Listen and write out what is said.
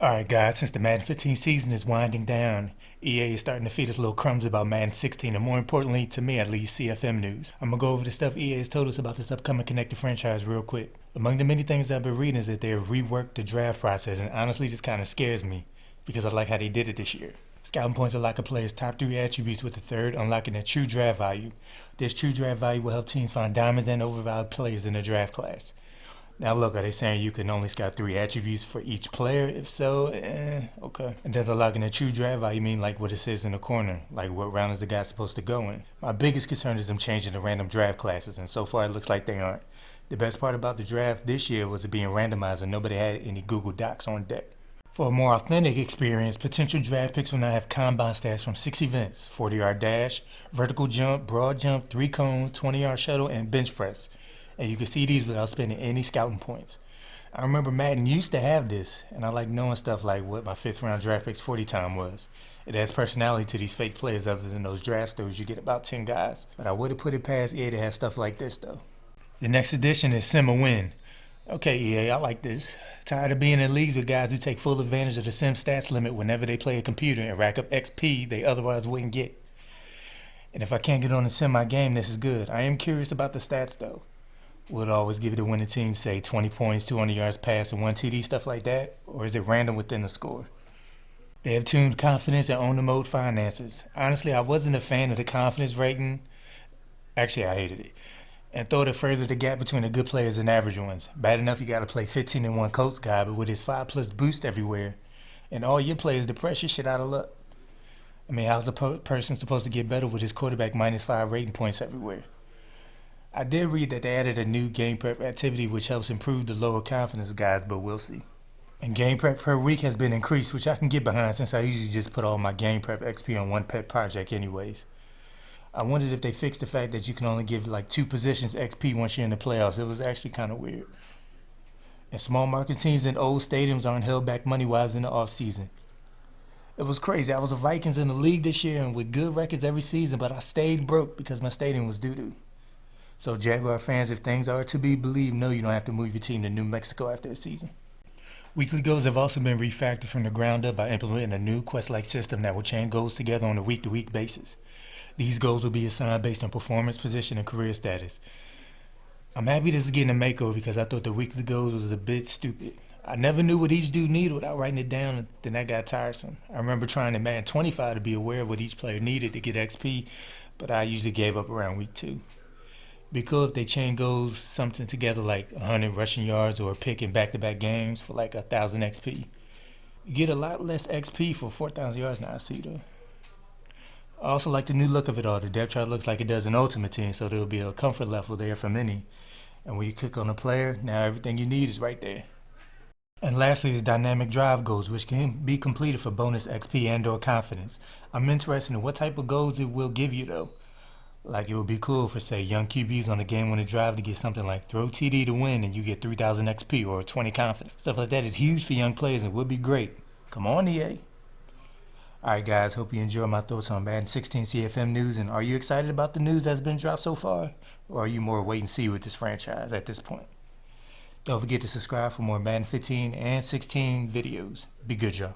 Alright guys, since the Madden 15 season is winding down, EA is starting to feed us little crumbs about Madden 16 and more importantly, to me at least, CFM news. I'm gonna go over the stuff EA has told us about this upcoming connected franchise real quick. Among the many things I've been reading is that they have reworked the draft process, and honestly this kinda scares me because I like how they did it this year. Scouting points unlock a player's top 3 attributes, with the third unlocking their true draft value. This true draft value will help teams find diamonds and overvalued players in the draft class. Now look, are they saying you can only scout 3 attributes for each player? If so, okay. And does unlocking a true draft value mean like what it says in the corner? Like what round is the guy supposed to go in? My biggest concern is them changing the random draft classes, and so far it looks like they aren't. The best part about the draft this year was it being randomized and nobody had any Google Docs on deck. For a more authentic experience, potential draft picks will now have combine stats from 6 events: 40-yard dash, vertical jump, broad jump, 3-cone, 20-yard shuttle, and bench press. And you can see these without spending any scouting points. I remember Madden used to have this, and I like knowing stuff like what my 5th round draft pick's 40 time was. It adds personality to these fake players. Other than those draft stories, you get about 10 guys. But I would have put it past EA to have stuff like this though. The next edition is Sim a Win. Okay, EA, I like this. Tired of being in leagues with guys who take full advantage of the sim stats limit whenever they play a computer and rack up XP they otherwise wouldn't get. And if I can't get on the sim my game, this is good. I am curious about the stats though. Will it always give you the winning team, say 20 points, 200 yards pass, and 1 TD, stuff like that? Or is it random within the score? They have tuned confidence and owner mode finances. Honestly, I wasn't a fan of the confidence rating. Actually, I hated it. And thought it furthered the gap between the good players and average ones. Bad enough you gotta play 15 and 1 Colts guy, but with his 5+ boost everywhere, and all your players depress your shit out of luck. I mean, how's the person supposed to get better with his quarterback -5 rating points everywhere? I did read that they added a new game prep activity which helps improve the lower confidence guys, but we'll see. And game prep per week has been increased, which I can get behind since I usually just put all my game prep XP on one pet project anyways. I wondered if they fixed the fact that you can only give like 2 positions XP once you're in the playoffs. It was actually kind of weird. And small market teams in old stadiums aren't held back money-wise in the off-season. It was crazy. I was a Vikings in the league this year and with good records every season, but I stayed broke because my stadium was doo-doo. So Jaguar fans, if things are to be believed, no, you don't have to move your team to New Mexico after the season. Weekly goals have also been refactored from the ground up by implementing a new quest-like system that will chain goals together on a week-to-week basis. These goals will be assigned based on performance, position, and career status. I'm happy this is getting a makeover because I thought the weekly goals was a bit stupid. I never knew what each dude needed without writing it down, and then that got tiresome. I remember trying in Madden 25 to be aware of what each player needed to get XP, but I usually gave up around week 2. Be cool if they chain goals something together like 100 rushing yards or a pick in back-to-back games for like 1,000 XP. You get a lot less XP for 4,000 yards now, I see though. I also like the new look of it all. The depth chart looks like it does in Ultimate Team, so there will be a comfort level there for many. And when you click on a player, now everything you need is right there. And lastly is dynamic drive goals, which can be completed for bonus XP and or confidence. I'm interested in what type of goals it will give you though. Like it would be cool for say young QBs on a game winning drive to get something like throw TD to win and you get 3,000 XP or 20 confidence. Stuff like that is huge for young players and would be great. Come on, EA. Alright guys, hope you enjoyed my thoughts on Madden 16 CFM news, and are you excited about the news that's been dropped so far? Or are you more wait and see with this franchise at this point? Don't forget to subscribe for more Madden 15 and 16 videos. Be good, y'all.